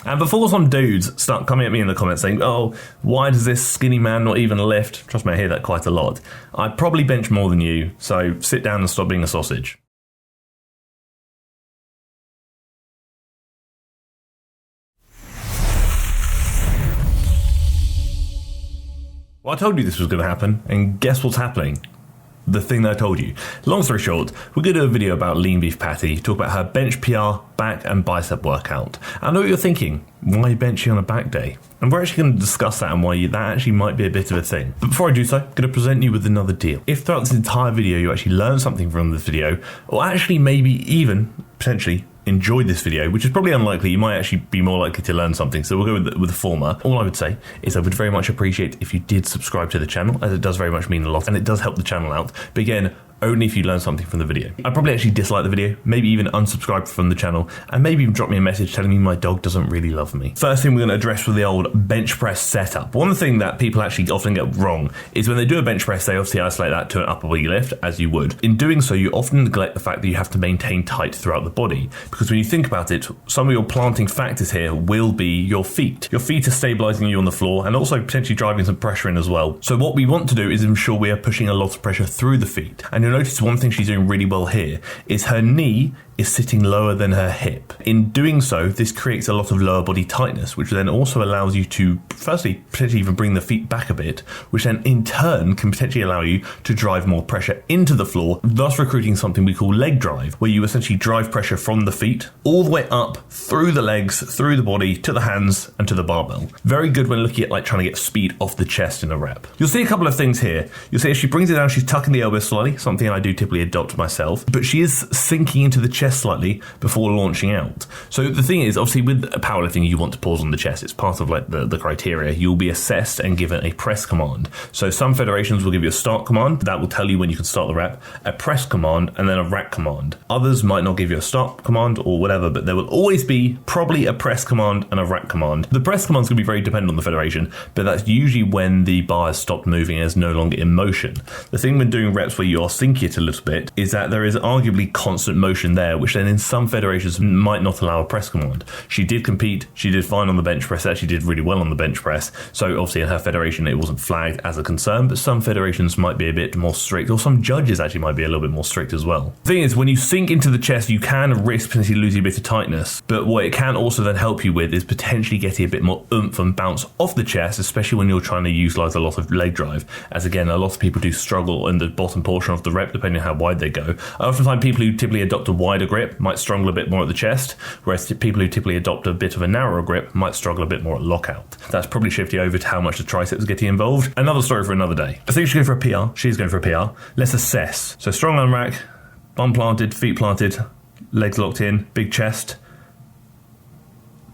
And before some dudes start coming at me in the comments saying, oh, why does this skinny man not even lift? Trust me, I hear that quite a lot. I probably bench more than you, so sit down and stop being a sausage. Well, I told you this was going to happen, and guess what's happening? The thing that I told you. Long story short, we're going to do a video about LeanBeefPatty, talk about her bench PR, back and bicep workout. I know what you're thinking, why benching on a back day? And we're actually going to discuss that and why that actually might be a bit of a thing. But before I do so, I'm going to present you with another deal. If throughout this entire video you actually learn something from this video, or actually maybe even potentially enjoyed this video, which is probably unlikely, you might actually be more likely to learn something, so we'll go with the former. All I would say is I would very much appreciate if you did subscribe to the channel, as it does very much mean a lot, and it does help the channel out. But again, only if you learn something from the video. I'd probably actually dislike the video, maybe even unsubscribe from the channel, and maybe even drop me a message telling me my dog doesn't really love me. First thing we're going to address with the old bench press setup. One thing that people actually often get wrong is when they do a bench press, they obviously isolate that to an upper body lift, as you would. In doing so, you often neglect the fact that you have to maintain tight throughout the body, because when you think about it, some of your planting factors here will be your feet. Your feet are stabilizing you on the floor and also potentially driving some pressure in as well. So what we want to do is ensure we are pushing a lot of pressure through the feet. And you'll notice one thing she's doing really well here is her knee is sitting lower than her hip. In doing so, this creates a lot of lower body tightness, which then also allows you to, firstly, potentially even bring the feet back a bit, which then in turn can potentially allow you to drive more pressure into the floor, thus recruiting something we call leg drive, where you essentially drive pressure from the feet all the way up through the legs, through the body, to the hands, and to the barbell. Very good when looking at like trying to get speed off the chest in a rep. You'll see a couple of things here. You'll see if she brings it down, she's tucking the elbows slightly, something I do typically adopt myself, but she is sinking into the chest slightly before launching out. So the thing is, obviously with powerlifting, you want to pause on the chest. It's part of like the criteria. You'll be assessed and given a press command. So some federations will give you a start command that will tell you when you can start the rep, a press command, and then a rack command. Others might not give you a start command or whatever, but there will always be probably a press command and a rack command. The press command is going to be very dependent on the federation, but that's usually when the bar has stopped moving and is no longer in motion. The thing when doing reps where you are sinking it a little bit is that there is arguably constant motion there, which then in some federations might not allow a press command. She did compete, she did fine on the bench press, actually did really well on the bench press, so obviously in her federation it wasn't flagged as a concern, but some federations might be a bit more strict, or some judges actually might be a little bit more strict as well. The thing is, when you sink into the chest, you can risk potentially losing a bit of tightness, but what it can also then help you with is potentially getting a bit more oomph and bounce off the chest, especially when you're trying to utilize a lot of leg drive, as again, a lot of people do struggle in the bottom portion of the rep, depending on how wide they go. I often find people who typically adopt a wider grip might struggle a bit more at the chest, whereas people who typically adopt a bit of a narrower grip might struggle a bit more at lockout. That's probably shifting over to how much the triceps are getting involved. Another story for another day. I think she's going for a PR. She's going for a PR. Let's assess. So strong arm rack, bum planted, feet planted, legs locked in, big chest.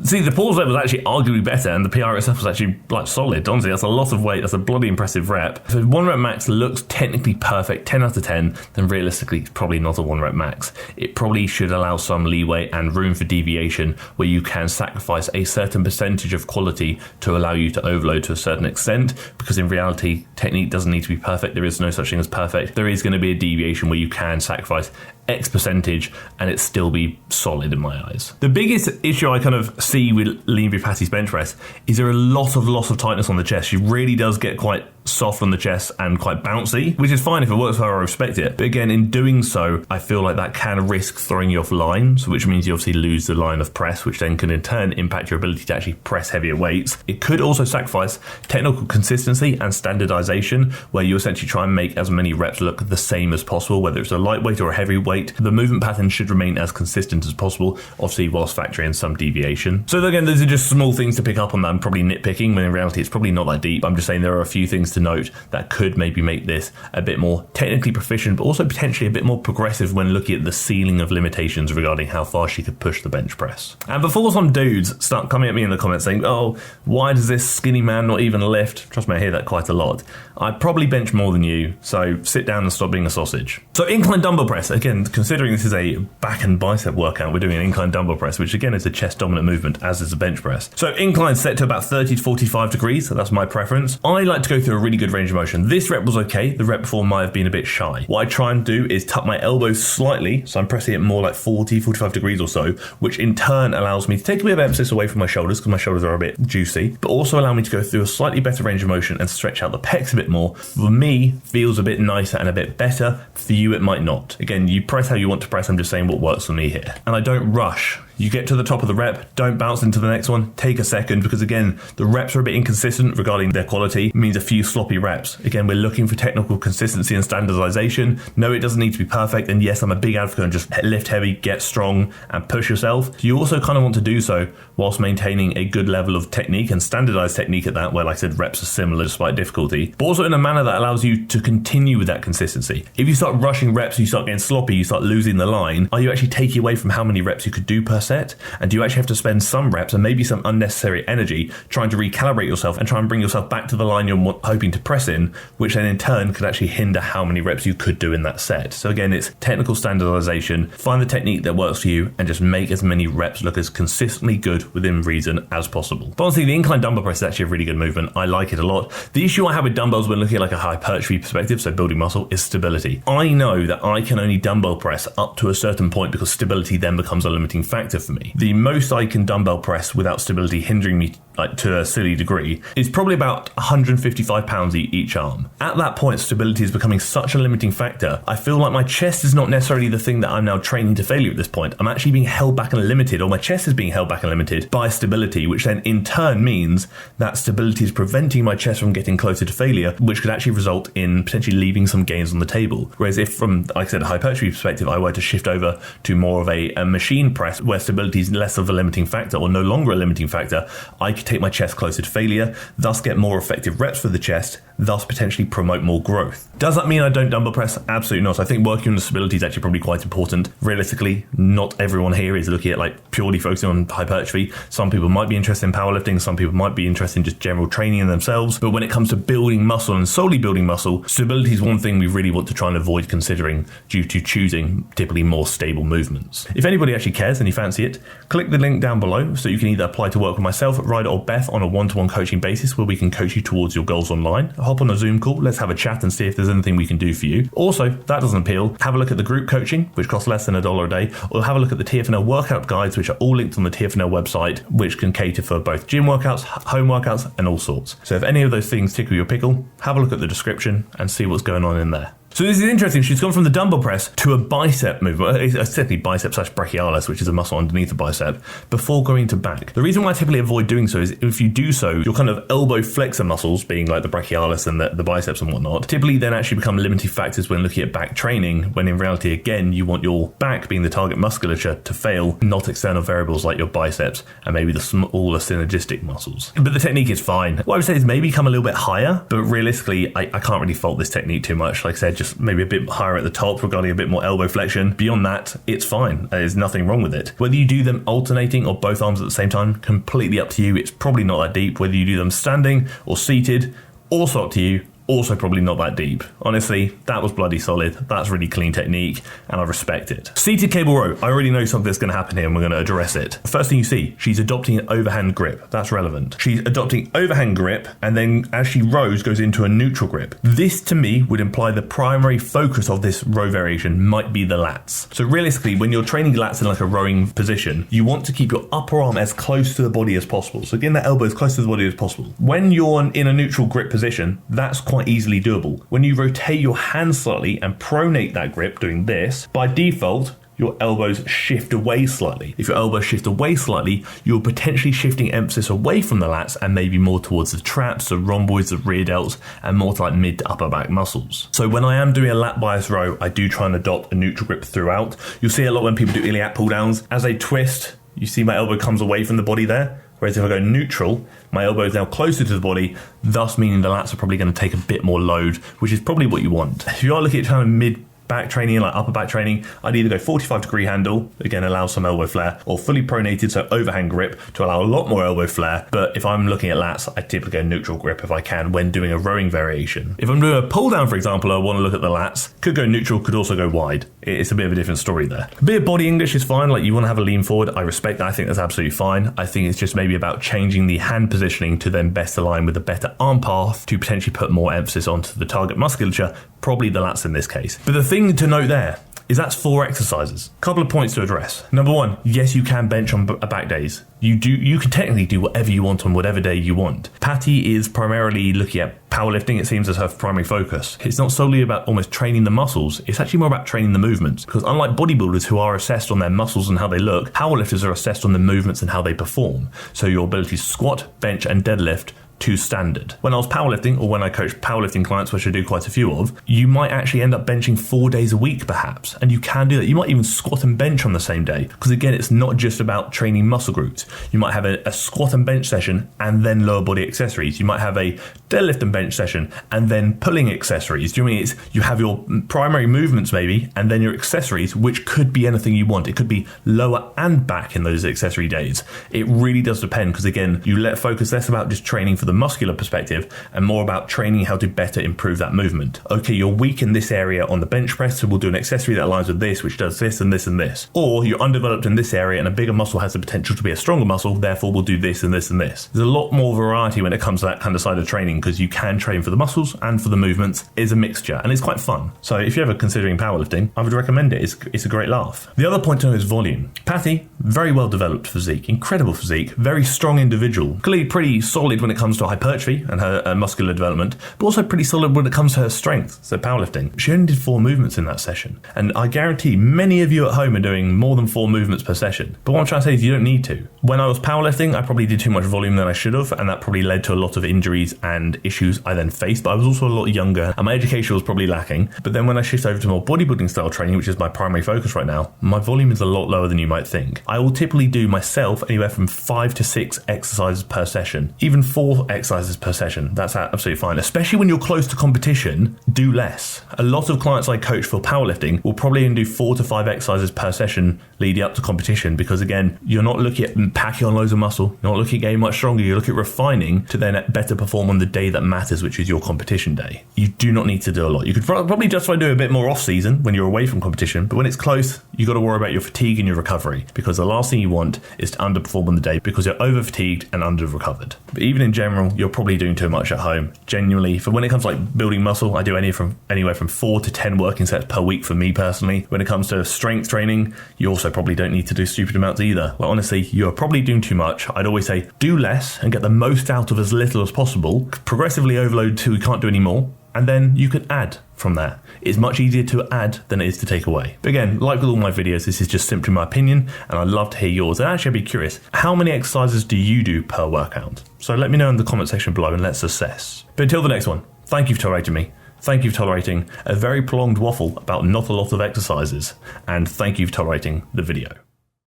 See, the pause rep was actually arguably better, and the PR itself was actually like solid. Honestly, that's a lot of weight. That's a bloody impressive rep. If 1 rep max looks technically perfect, 10 out of 10, then realistically, it's probably not a 1 rep max. It probably should allow some leeway and room for deviation where you can sacrifice a certain percentage of quality to allow you to overload to a certain extent, because in reality, technique doesn't need to be perfect. There is no such thing as perfect. There is going to be a deviation where you can sacrifice X percentage and it still be solid in my eyes. The biggest issue I kind of see with LeanBeefPatty's bench press is there a lot of loss of tightness on the chest. She really does get quite soft on the chest and quite bouncy, which is fine if it works for her, I respect it. But again, in doing so, I feel like that can risk throwing you off line, so which means you obviously lose the line of press, which then can in turn impact your ability to actually press heavier weights. It could also sacrifice technical consistency and standardization, where you essentially try and make as many reps look the same as possible, whether it's a lightweight or a heavyweight. The movement pattern should remain as consistent as possible, obviously whilst factoring in some deviation. So again, these are just small things to pick up on that I'm probably nitpicking, when in reality it's probably not that deep. I'm just saying there are a few things to note that could maybe make this a bit more technically proficient, but also potentially a bit more progressive when looking at the ceiling of limitations regarding how far she could push the bench press. And before some dudes start coming at me in the comments saying, oh, why does this skinny man not even lift? Trust me, I hear that quite a lot. I probably bench more than you, so sit down and stop being a sausage. So incline dumbbell press, again, considering this is a back and bicep workout, we're doing an incline dumbbell press, which again is a chest dominant movement, as is a bench press. So incline set to about 30 to 45 degrees, so that's my preference. I like to go through a really good range of motion. This rep was okay. The rep before might have been a bit shy. What I try and do is tuck my elbows slightly, so I'm pressing it more like 40, 45 degrees or so, which in turn allows me to take a bit of emphasis away from my shoulders because my shoulders are a bit juicy, but also allow me to go through a slightly better range of motion and stretch out the pecs a bit more. For me, feels a bit nicer and a bit better. For you, it might not. Again, you press how you want to press. I'm just saying what works for me here. And I don't rush. You get to the top of the rep, don't bounce into the next one, take a second, because again, the reps are a bit inconsistent regarding their quality. It means a few sloppy reps. Again, we're looking for technical consistency and standardization. No, it doesn't need to be perfect. And yes, I'm a big advocate on just lift heavy, get strong, and push yourself. You also kind of want to do so whilst maintaining a good level of technique and standardized technique at that, where, like I said, reps are similar despite difficulty, but also in a manner that allows you to continue with that consistency. If you start rushing reps, you start getting sloppy, you start losing the line, are you actually taking away from how many reps you could do per set? And do you actually have to spend some reps and maybe some unnecessary energy trying to recalibrate yourself and try and bring yourself back to the line you're hoping to press in, which then in turn could actually hinder how many reps you could do in that set? So again, it's technical standardization. Find the technique that works for you and just make as many reps look as consistently good within reason as possible. But honestly, the incline dumbbell press is actually a really good movement. I like it a lot. The issue I have with dumbbells when looking at like a hypertrophy perspective, so building muscle, is stability. I know that I can only dumbbell press up to a certain point because stability then becomes a limiting factor for me. The most I can dumbbell press without stability hindering me like to a silly degree is probably about 155 pounds each arm. At that point, stability is becoming such a limiting factor. I feel like my chest is not necessarily the thing that I'm now training to failure at this point. I'm actually being held back and limited, or my chest is being held back and limited by stability, which then in turn means that stability is preventing my chest from getting closer to failure, which could actually result in potentially leaving some gains on the table. Whereas if from, like I said, a hypertrophy perspective, I were to shift over to more of a machine press where stability is less of a limiting factor or no longer a limiting factor, I could take my chest closer to failure, thus get more effective reps for the chest, thus potentially promote more growth. Does that mean I don't dumbbell press? Absolutely not. I think working on the stability is actually probably quite important. Realistically, not everyone here is looking at like purely focusing on hypertrophy. Some people might be interested in powerlifting, some people might be interested in just general training in themselves, but when it comes to building muscle and solely building muscle, stability is one thing we really want to try and avoid considering due to choosing typically more stable movements. If anybody actually cares and you fancy it, click the link down below so you can either apply to work with myself, Ryder, or Beth on a one-to-one coaching basis where we can coach you towards your goals online. Hop on a Zoom call, let's have a chat and see if there's anything we can do for you. Also, if that doesn't appeal, have a look at the group coaching, which costs less than $1 a day, or have a look at the TFNL workout guides, which are all linked on the TFNL website, which can cater for both gym workouts, home workouts, and all sorts. So if any of those things tickle your pickle, have a look at the description and see what's going on in there. So this is interesting. She's gone from the dumbbell press to a bicep movement, essentially bicep / brachialis, which is a muscle underneath the bicep, before going to back. The reason why I typically avoid doing so is if you do so, your kind of elbow flexor muscles, being like the brachialis and the biceps and whatnot, typically then actually become limiting factors when looking at back training, when in reality, again, you want your back being the target musculature to fail, not external variables like your biceps and maybe the smaller synergistic muscles. But the technique is fine. What I would say is maybe come a little bit higher, but realistically, I can't really fault this technique too much. Like I said, just maybe a bit higher at the top regarding a bit more elbow flexion. Beyond that, it's fine. There's nothing wrong with it. Whether you do them alternating or both arms at the same time, completely up to you. It's probably not that deep. Whether you do them standing or seated, also up to you. Also probably not that deep. Honestly, that was bloody solid. That's really clean technique and I respect it. Seated cable row. I already know something's going to happen here and we're going to address it. First thing you see, she's adopting an overhand grip. That's relevant. She's adopting overhand grip and then as she rows goes into a neutral grip. This to me would imply the primary focus of this row variation might be the lats. So realistically, when you're training lats in like a rowing position, you want to keep your upper arm as close to the body as possible. So again, that elbow as close to the body as possible. When you're in a neutral grip position, that's quite easily doable. When you rotate your hand slightly and pronate that grip doing this, by default, your elbows shift away slightly. If your elbows shift away slightly, you're potentially shifting emphasis away from the lats and maybe more towards the traps, the rhomboids, the rear delts, and more to like mid to upper back muscles. So when I am doing a lat bias row, I do try and adopt a neutral grip throughout. You'll see a lot when people do iliac pull downs. As they twist, you see my elbow comes away from the body there. Whereas if I go neutral, my elbow is now closer to the body, thus meaning the lats are probably going to take a bit more load, which is probably what you want. If you are looking at trying to mid back training, like upper back training, I'd either go 45-degree handle, again allow some elbow flare, or fully pronated, so overhand grip to allow a lot more elbow flare. But if I'm looking at lats, I typically go neutral grip if I can when doing a rowing variation. If I'm doing a pull down, for example, I want to look at the lats, could go neutral, could also go wide. It's a bit of a different story there. A bit of body English is fine, like you want to have a lean forward. I respect that. I think that's absolutely fine. I think it's just maybe about changing the hand positioning to then best align with a better arm path to potentially put more emphasis onto the target musculature, probably the lats in this case. But the thing to note there is that's 4 exercises. Couple of points to address. Number 1, yes, you can bench on back days. You can technically do whatever you want on whatever day you want. Patty is primarily looking at powerlifting, it seems, as her primary focus. It's not solely about almost training the muscles, it's actually more about training the movements. Because unlike bodybuilders who are assessed on their muscles and how they look, powerlifters are assessed on the movements and how they perform. So your ability to squat, bench, and deadlift to standard. When I was powerlifting, or when I coach powerlifting clients, which I do quite a few of, you might actually end up benching 4 days a week perhaps, and you can do that. You might even squat and bench on the same day, because again, it's not just about training muscle groups. You might have a squat and bench session and then lower body accessories. You might have a deadlift and bench session and then pulling accessories. Do you mean you have your primary movements maybe, and then your accessories, which could be anything you want. It could be lower and back in those accessory days. It really does depend, because again, you let focus less about just training for the muscular perspective and more about training how to better improve that movement. Okay, you're weak in this area on the bench press, so we'll do an accessory that aligns with this, which does this and this and this. Or you're undeveloped in this area and a bigger muscle has the potential to be a stronger muscle, therefore we'll do this and this and this. There's a lot more variety when it comes to that kind of side of training, because you can train for the muscles and for the movements. It's a mixture and it's quite fun. So if you're ever considering powerlifting, I would recommend it. It's a great laugh. The other point to know is volume. Patty, very well developed physique, incredible physique, very strong individual, clearly pretty solid when it comes to hypertrophy and her muscular development, but also pretty solid when it comes to her strength, so powerlifting. She only did 4 movements in that session, and I guarantee many of you at home are doing more than 4 movements per session. But what I'm trying to say is you don't need to. When I was powerlifting, I probably did too much volume than I should have, and that probably led to a lot of injuries and issues I then faced, but I was also a lot younger and my education was probably lacking. But then when I shift over to more bodybuilding style training, which is my primary focus right now, my volume is a lot lower than you might think. I will typically do myself anywhere from 5 to 6 exercises per session, even 4 exercises per session. That's absolutely fine. Especially when you're close to competition, do less. A lot of clients I coach for powerlifting will probably only do 4 to 5 exercises per session leading up to competition, because again, you're not looking at packing on loads of muscle, you're not looking at getting much stronger, you're looking at refining to then better perform on the day that matters, which is your competition day. You do not need to do a lot. You could probably justify doing a bit more off season when you're away from competition, but when it's close, you got to worry about your fatigue and your recovery, because the last thing you want is to underperform on the day because you're over fatigued and under recovered. But even in general, you're probably doing too much at home. Genuinely, for when it comes to like building muscle, I do anywhere from 4 to 10 working sets per week for me personally. When it comes to strength training, you also probably don't need to do stupid amounts either. Like honestly, you're probably doing too much. I'd always say do less and get the most out of as little as possible. Progressively overload till you can't do any more, and then you can add from there. It's much easier to add than it is to take away. But again, like with all my videos, this is just simply my opinion, and I'd love to hear yours. And actually, I'd be curious, how many exercises do you do per workout? So let me know in the comment section below and let's assess. But until the next one, thank you for tolerating me. Thank you for tolerating a very prolonged waffle about not a lot of exercises. And thank you for tolerating the video.